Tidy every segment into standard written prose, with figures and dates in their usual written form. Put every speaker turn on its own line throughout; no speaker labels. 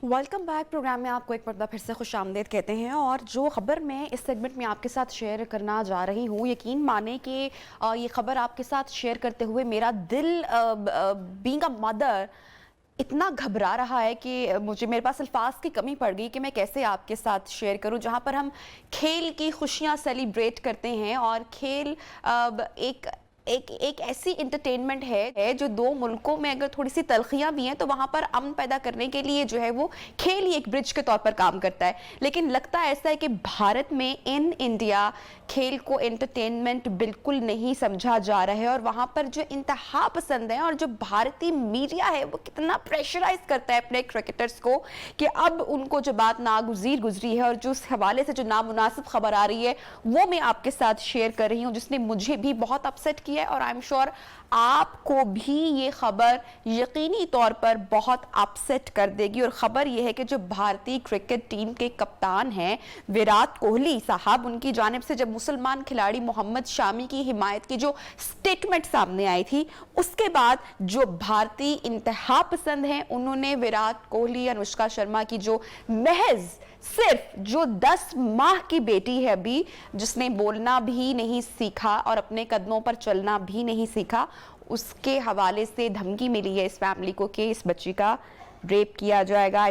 Welcome back. Programme में आपको एक मरतबा फिर से खुश आमदीद कहते हैं। और जो ख़बर मैं इस सेगमेंट में आपके साथ शेयर करना जा रही हूँ, यकीन माने कि ये ख़बर आपके साथ शेयर करते हुए मेरा दिल बीइंग अ मदर इतना घबरा रहा है कि मुझे मेरे पास अल्फाज की कमी पड़ गई कि मैं कैसे आपके साथ शेयर करूं। जहां पर हम खेल की खुशियां सेलिब्रेट करते हैं और खेल एक एक ऐसी इंटरटेनमेंट है जो दो मुल्कों में अगर थोड़ी सी तलखियां भी हैं तो वहां पर अमन पैदा करने के लिए जो है वो खेल ही एक ब्रिज के तौर पर काम करता है। लेकिन लगता ऐसा है कि भारत में इन इंडिया खेल को एंटरटेनमेंट बिल्कुल नहीं समझा जा रहा है और वहां पर जो इंतहा पसंद है और जो भारतीय मीडिया है वो कितना प्रेशराइज करता है अपने क्रिकेटर्स को कि अब उनको जो बात नागुज़ीर गुजरी है और जो उस हवाले से जो नामुनासिब खबर आ रही है वो मैं आपके साथ शेयर कर रही हूँ, जिसने मुझे भी बहुत अपसेट किया है और आई एम श्योर आपको भी ये खबर यकीनी तौर पर बहुत अपसेट कर देगी। और खबर ये है कि जो भारतीय क्रिकेट टीम के कप्तान हैं विराट कोहली साहब, उनकी जानिब से जब मुसलमान खिलाड़ी मोहम्मद शामी की हिमायत की जो स्टेटमेंट सामने आई थी, उसके बाद जो भारतीय इंतहा पसंद हैं उन्होंने विराट कोहली, अनुष्का शर्मा की जो महज सिर्फ जो 10 माह की बेटी है अभी, जिसने बोलना भी नहीं सीखा और अपने कदमों पर चलना भी नहीं सीखा, उसके हवाले से धमकी मिली है इस फैमिली को कि इस बच्ची का रेप किया जाएगा।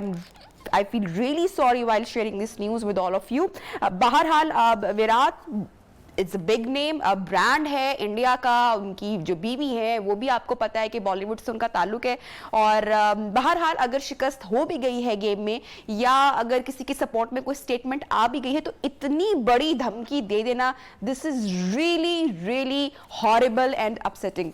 I feel really sorry while sharing this news with all of you. बहरहाल Virat it's a big name, brand है इंडिया का। उनकी जो बीवी है वो भी आपको पता है कि बॉलीवुड से उनका ताल्लुक है। और बहरहाल अगर शिकस्त हो भी गई है गेम में या अगर किसी के सपोर्ट में कोई स्टेटमेंट आ भी गई है तो इतनी बड़ी धमकी दे देना, this is really really horrible and upsetting.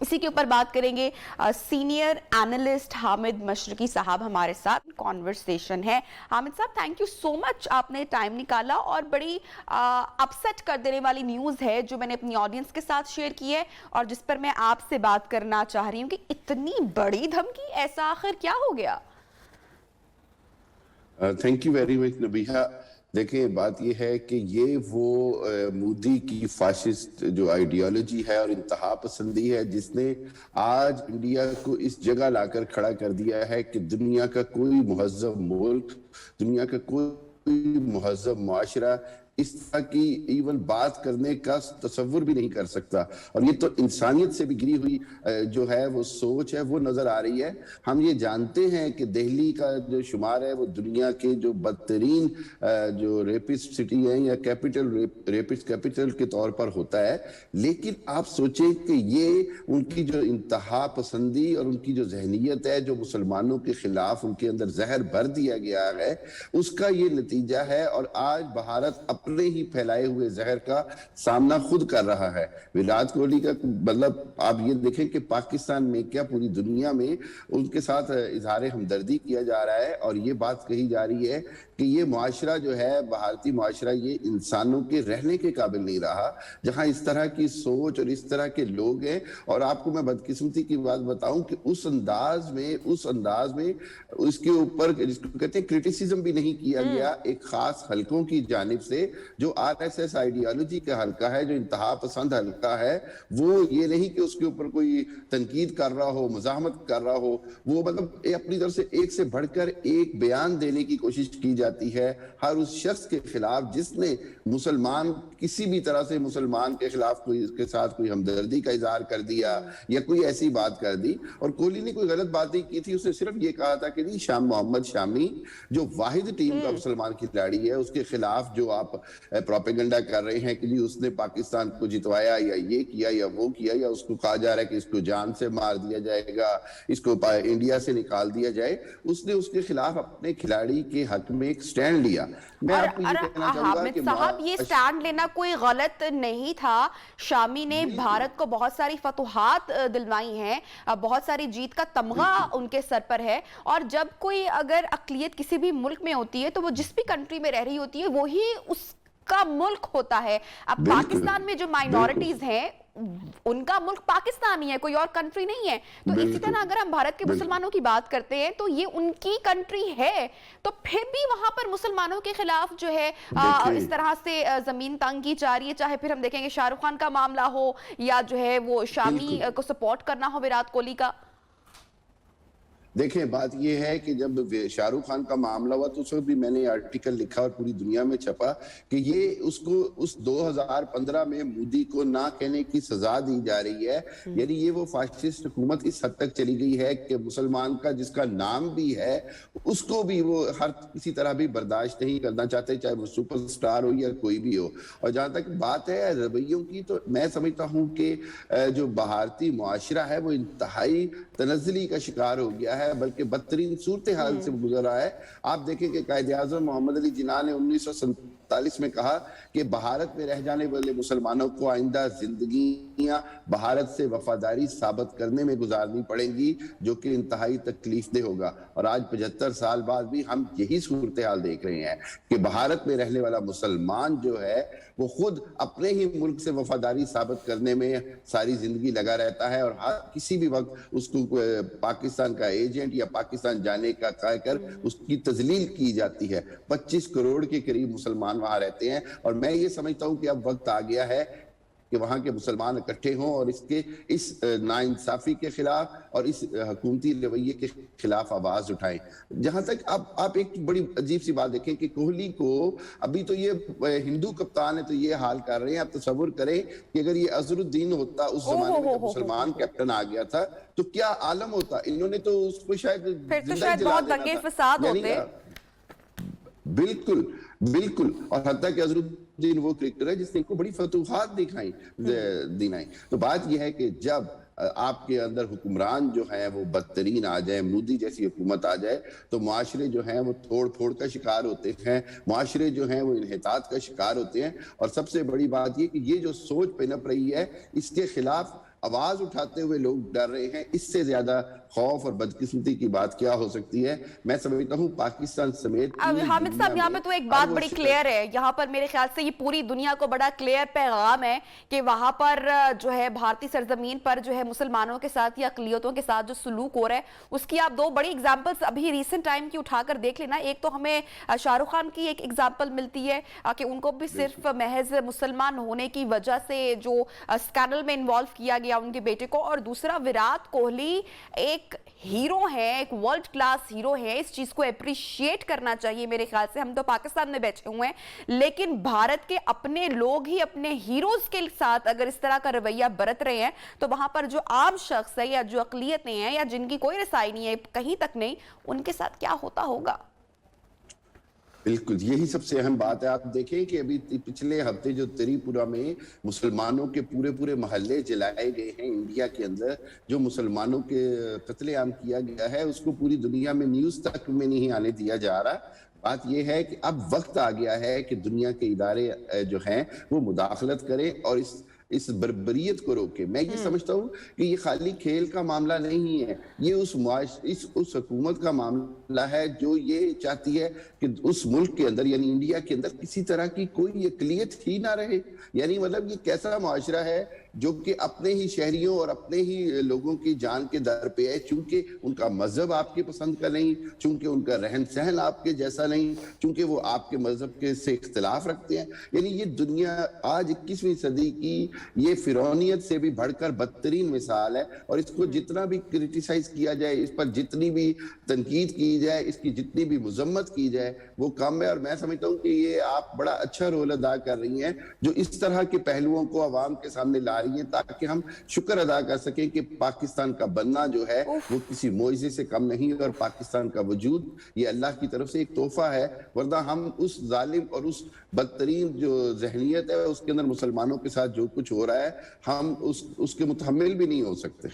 इसी के ऊपर बात करेंगे। सीनियर एनालिस्ट हामिद मशरकी साहब हमारे साथ कॉन्वर्सेशन है। हामिद साहब, थैंक यू सो मच, आपने टाइम निकाला और बड़ी अपसेट कर देने वाली न्यूज़ है जो मैंने अपनी ऑडियंस के साथ शेयर की है और जिस पर मैं आपसे बात करना चाह रही हूँ कि इतनी बड़ी धमकी, ऐसा आखिर क्या हो गया?
Thank you very much Nabiha. देखें, बात यह है कि ये वो मोदी की फाशिस्ट जो आइडियोलॉजी है और इंतहा पसंदी है जिसने आज इंडिया को इस जगह लाकर खड़ा कर दिया है कि दुनिया का कोई मुहज़्ज़ब मुल्क, दुनिया का कोई मुहज़्ज़ब मुआशरा इस तरह की इवन बात करने का तसव्वुर भी नहीं कर सकता। और ये तो इंसानियत से भी गिरी हुई जो है वो सोच है वो नजर आ रही है। हम ये जानते हैं कि दिल्ली का जो शुमार है वो दुनिया के जो बदतरीन जो रेपिस्ट सिटी है या कैपिटल, रेपिस्ट कैपिटल के तौर पर होता है। लेकिन आप सोचें कि ये उनकी जो इंतहा पसंदी और उनकी जो जहनीत है, जो मुसलमानों के खिलाफ उनके अंदर जहर भर दिया गया है, उसका ये नतीजा है। और आज भारत अपने ही फैलाए हुए जहर का सामना खुद कर रहा है। विराट कोहली का मतलब आप ये देखें कि पाकिस्तान में क्या पूरी दुनिया में उनके साथ इजहार हमदर्दी किया जा रहा है और ये बात कही जा रही है कि ये मुआशरा जो है, भारतीय मुआशरा, ये इंसानों के रहने के काबिल नहीं रहा जहां इस तरह की सोच और इस तरह के लोग हैं। और आपको मैं बदकिस्मती की बात बताऊं कि उस अंदाज में उसके ऊपर जिसको कहते हैं क्रिटिसिज्म भी नहीं किया गया एक खास हलकों की जानिब से जो आरएसएस आइडियोलॉजी का हल्का है, जो इंतहा पसंद हल्का है। वो ये नहीं कि उसके ऊपर कोई तनकीद कर रहा हो, मुजाहमत कर रहा हो, वो मतलब अपनी तरफ से एक से बढ़कर एक बयान देने की कोशिश की जाती है हर उस शख्स के खिलाफ जिसने मुसलमान, किसी भी तरह से मुसलमान के खिलाफ कोई इसके साथ कोई हमदर्दी का इजहार कर दिया या कोई ऐसी बात कर दी। और कोहली ने कोई गलत बात नहीं की थी, उसने सिर्फ ये कहा था कि नहीं, मोहम्मद शामी जो वाहिद टीम का मुसलमान खिलाड़ी है उसके खिलाफ जो आप प्रोपेगेंडा कर रहे हैं कि जी उसने पाकिस्तान को जितवाया या ये किया या वो किया, या उसको कहा जा रहा है कि इसको जान से मार दिया जाएगा, इसको इंडिया से निकाल दिया जाए, उसने उसके खिलाफ अपने खिलाड़ी के हक में एक स्टैंड लिया। मैं आपको ये कहना चाहूंगा कि
साहब ये स्टैंड लेना कोई गलत नहीं था। शामी ने भारत को बहुत सारी फतुहात दिलवाई हैं, बहुत सारी जीत का तमगा उनके सर पर है। और जब कोई अगर अक़लियत किसी भी मुल्क में होती है तो वो जिस भी कंट्री में रह रही होती है वही उसका मुल्क होता है। अब पाकिस्तान में जो माइनॉरिटीज हैं उनका मुल्क पाकिस्तान ही है, कोई और कंट्री नहीं है। तो इसी तरह अगर हम भारत के मुसलमानों की बात करते हैं तो ये उनकी कंट्री है, तो फिर भी वहां पर मुसलमानों के खिलाफ जो है इस तरह से जमीन तंग की जा रही है। चाहे फिर हम देखेंगे शाहरुख खान का मामला हो या जो है वो शामी को सपोर्ट करना हो विराट कोहली का।
देखें, बात ये है कि जब शाहरुख खान का मामला हुआ तो उस वक्त भी मैंने आर्टिकल लिखा और पूरी दुनिया में छपा कि ये उसको उस 2015 में मोदी को ना कहने की सजा दी जा रही है। यानी ये वो फाशिस्ट हुकूमत इस हद तक चली गई है कि मुसलमान का जिसका नाम भी है उसको भी वो हर किसी तरह भी बर्दाश्त नहीं करना चाहते, चाहे वो सुपरस्टार हो या कोई भी हो। और जहां तक बात है रवैयों की, तो मैं समझता हूं कि जो भारतीय मुआशरा है वो इंतहाई तनज़्ज़ुली का शिकार हो गया है, बल्कि बदतरीन सूरत हाल से गुजर रहा है। आप देखें कि कायदे आज़म मोहम्मद अली जिन्ना ने 1947 में कहा कि भारत में रह जाने वाले मुसलमानों को आइंदा जिंदगियां भारत से वफादारी साबित करने में गुजारनी पड़ेंगी, जो कि इंतहाई तकलीफदेह होगा। और आज 75 साल बाद भी हम यही सूरत हाल देख रहे हैं कि भारत में रहने वाला मुसलमान जो है वो खुद अपने ही मुल्क से वफादारी साबित करने में सारी जिंदगी लगा रहता है, और किसी भी वक्त उसको पाकिस्तान का एजेंट या पाकिस्तान जाने का कहकर उसकी तजलील की जाती है। 25 करोड़ के करीब मुसलमान वहां रहते हैं, और मैं ये समझता हूं कि अब वक्त आ गया है कि वहां के मुसलमान इकट्ठे हों और इस नाइंसाफी के खिलाफ और इस हुकूमती रवैये के खिलाफ आवाज उठाएं। जहां तक आप एक बड़ी अजीब सी बात देखें कि कोहली को अभी तो ये हिंदू कप्तान है तो ये हाल कर रहे हैं। आप तसव्वुर करें कि अगर ये अजहरुद्दीन होता उस जमाने में जब मुसलमान कैप्टन आ गया था तो क्या आलम होता। इन्होंने तो उसको शायद
फिर तो शायद बहुत दंगे फसाद होते।
बिल्कुल बिल्कुल। और हत्ता कि अजहरुद्दीन वो क्रिकेटर है जिसने इनको बड़ी फतूहात दिखाई। तो बात यह है कि जब आपके अंदर हुक्मरान जो है वो बदतरीन आ जाए, मोदी जैसी हुकूमत आ जाए, तो मुआशरे जो हैं वो तोड़ फोड़ का शिकार होते हैं, मुआशरे जो हैं वो इन्हितात का शिकार होते हैं। और सबसे बड़ी बात ये कि ये जो सोच पनप रही है इसके खिलाफ आवाज उठाते हुए लोग डर रहे हैं। इससे ज्यादा खौफ और बदकिस्मती की बात क्या हो सकती है। मैं समझता हूँ पाकिस्तान समेत
हामिद साहब यहाँ पे तो एक बात बड़ी क्लियर है, यहाँ पर मेरे ख्याल से ये पूरी दुनिया को बड़ा क्लियर पैगाम है कि वहां पर जो है भारतीय सरजमीन पर जो है मुसलमानों के साथ या अक़लियतों के साथ जो सलूक हो रहा है उसकी आप दो बड़ी एग्जाम्पल्स अभी रिसेंट टाइम की उठाकर देख लेना। एक तो हमें शाहरुख खान की एक एग्जाम्पल मिलती है कि उनको भी सिर्फ महज मुसलमान होने की वजह से जो स्कैंडल में इन्वॉल्व किया गया उनके बेटे को, और दूसरा विराट कोहली एक हीरो है, एक वर्ल्ड क्लास हीरो है। इस चीज को अप्रिशिएट करना चाहिए मेरे ख्याल से। हम तो पाकिस्तान में बैठे हुए हैं, लेकिन भारत के अपने लोग ही अपने हीरोज के साथ अगर इस तरह का रवैया बरत रहे हैं तो वहां पर जो आम शख्स है या जो अक़लियतें हैं या जिनकी कोई रसाई नहीं है कहीं तक नहीं, उनके साथ क्या होता होगा।
बिल्कुल यही सबसे अहम बात है। आप देखें कि अभी पिछले हफ्ते जो त्रिपुरा में मुसलमानों के पूरे मोहल्ले जलाए गए हैं इंडिया के अंदर, जो मुसलमानों के कत्लेआम किया गया है उसको पूरी दुनिया में न्यूज तक में नहीं आने दिया जा रहा। बात यह है कि अब वक्त आ गया है कि दुनिया के इदारे जो हैं वो मुदाखलत करें और इस बर्बरियत को रोके। मैं ये समझता हूँ कि ये खाली खेल का मामला नहीं है, ये उस हुकूमत का मामला है जो ये चाहती है कि उस मुल्क के अंदर यानी इंडिया के अंदर किसी तरह की कोई अक़लियत ही ना रहे। यानी मतलब ये कैसा मुआशरा है जो कि अपने ही शहरियों और अपने ही लोगों की जान के दर पे है, चूंकि उनका मजहब आपके पसंद का नहीं, चूंकि उनका रहन सहन आपके जैसा नहीं, चूंकि वो आपके मजहब के से इख्तिलाफ रखते हैं। यानी ये दुनिया आज 21वीं सदी की ये फिरौनियत से भी बढ़कर बदतरीन मिसाल है, और इसको जितना भी क्रिटिसाइज किया जाए, इस पर जितनी भी तनकीद की जाए, इसकी जितनी भी मजम्मत की जाए वो कम है। और मैं समझता हूँ कि ये आप बड़ा अच्छा रोल अदा कर रही हैं जो इस तरह के पहलुओं को आवाम के सामने ला रही है, ताकि हम शुक्र अदा कर सकें कि पाकिस्तान का बनना जो है वो किसी मोइज़े से कम नहीं, और पाकिस्तान का वजूद ये अल्लाह की तरफ से एक तोहफा है। वरना हम उस जालिम और उस बदतरीन जो जहनियत है उसके अंदर मुसलमानों के साथ जो कुछ हो रहा है हम उसके मुतहम्मिल भी नहीं हो सकते।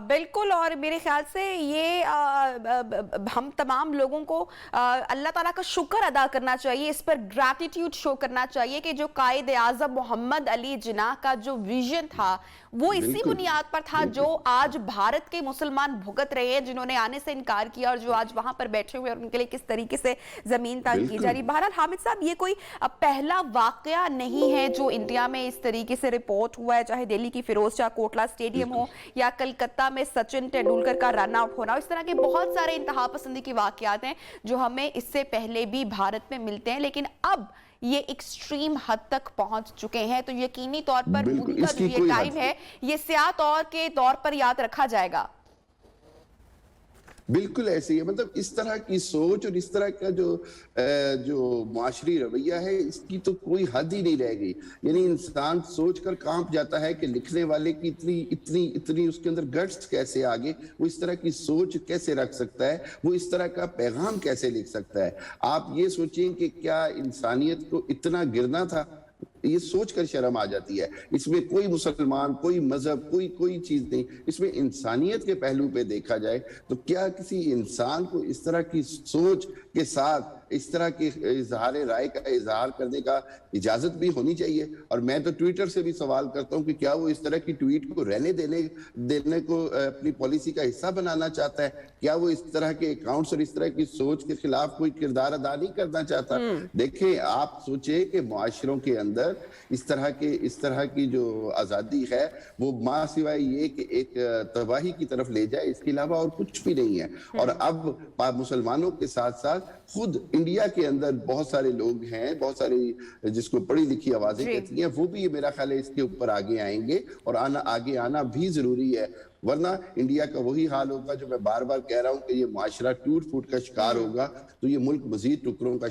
बिल्कुल। और मेरे ख्याल से ये हम तमाम लोगों को अल्लाह ताला का शुक्र अदा करना चाहिए, इस पर ग्रैटिट्यूड शो करना चाहिए कि जो कायदे आज़म मोहम्मद अली जिन्ना का जो विजन था वो इसी बुनियाद पर था जो आज भारत के मुसलमान भुगत रहे हैं, जिन्होंने आने से इनकार किया और जो आज वहां पर बैठे हुए और उनके लिए किस तरीके से जमीन तंग की जा रही। बहरहाल हामिद साहब ये कोई पहला वाकया नहीं है जो इंडिया में इस तरीके से रिपोर्ट हुआ है, चाहे दिल्ली की फिरोज शाह कोटला स्टेडियम हो या कलकत्ता में सचिन तेंदुलकर का रन आउट होना। इस तरह के बहुत सारे इंतहा पसंदी के वाकयात हैं जो हमें इससे पहले भी भारत में मिलते हैं, लेकिन अब ये एक्सट्रीम हद तक पहुंच चुके हैं। तो यकीनी तौर पर मोदी का जो ये टाइम है ये स्याह तौर के तौर पर याद रखा जाएगा।
बिल्कुल ऐसे ही है, मतलब इस तरह की सोच और इस तरह का जो मुआशरी रवैया है, इसकी तो कोई हद ही नहीं रह गई। यानी इंसान सोच कर कांप जाता है कि लिखने वाले की इतनी इतनी इतनी उसके अंदर गट्स कैसे आ गए, वो इस तरह की सोच कैसे रख सकता है, वो इस तरह का पैगाम कैसे लिख सकता है। आप ये सोचें कि क्या इंसानियत को इतना गिरना था, ये सोचकर शर्म आ जाती है। इसमें कोई मुसलमान, कोई मजहब, कोई चीज नहीं, इसमें इंसानियत के पहलू पे देखा जाए तो क्या किसी इंसान को इस तरह की सोच के साथ इस तरह के इजहार राय का इजहार करने का इजाजत भी होनी चाहिए। और मैं तो ट्विटर से भी सवाल करता हूं कि क्या वो इस तरह की ट्वीट को रहने देने को अपनी पॉलिसी का हिस्सा बनाना चाहता है? क्या वो इस तरह के अकाउंट्स और इस तरह की सोच के खिलाफ कोई किरदार अदा नहीं करना चाहता? देखें, आप सोचे कि मुआशरों के अंदर इस तरह की जो आजादी है वो मां सिवाय ये कि एक तबाही की तरफ ले जाए, इसके अलावा और कुछ भी नहीं है। और अब मुसलमानों के साथ साथ खुद इंडिया के अंदर बहुत सारे लोग हैं, बहुत सारी जिसको पढ़ी लिखी आवाजें कहती हैं, वो भी मेरा ख्याल है इसके ऊपर आगे आएंगे और आगे आना भी जरूरी है। वरना इंडिया का वही हाल होगा जो मैं बार बार कह रहा हूं कि ये मुआशरा टूट फूट का शिकार होगा, तो ये मुल्क मजीद टुकड़ों का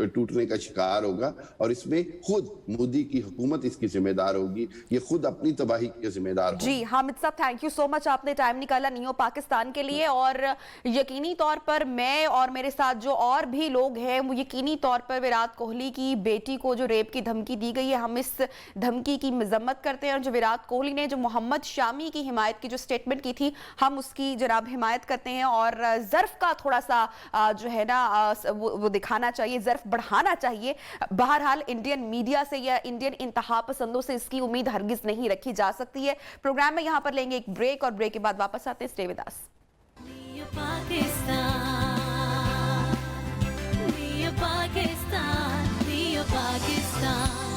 टूटने का शिकार होगा। और इसमें खुद मोदी की हुकूमत इसकी जिम्मेदार होगी, ये खुद अपनी तबाही के जिम्मेदार होगी।
जी हामिद साहब, थैंक यू सो मच, आपने टाइम निकाला नियो पाकिस्तान के लिए। और यकीनी तौर पर मैं और मेरे साथ जो और भी लोग हैं वो यकीनी तौर पर विराट कोहली की बेटी को जो रेप की धमकी दी गई है, हम इस धमकी की मजम्मत करते हैं। और जो विराट कोहली ने जो मोहम्मद शामी की हिमायत की जो स्टेटमेंट की थी, हम उसकी जनाब हिमायत करते हैं। और ज़र्फ का थोड़ा सा जो है ना वो दिखाना चाहिए, ज़र्फ बढ़ाना चाहिए। बहरहाल इंडियन मीडिया से या इंडियन इंतहा पसंदों से इसकी उम्मीद हरगिज नहीं रखी जा सकती है। प्रोग्राम में यहाँ पर लेंगे एक ब्रेक और ब्रेक के बाद वापस आते हैं। Stay with us.
Pakistan,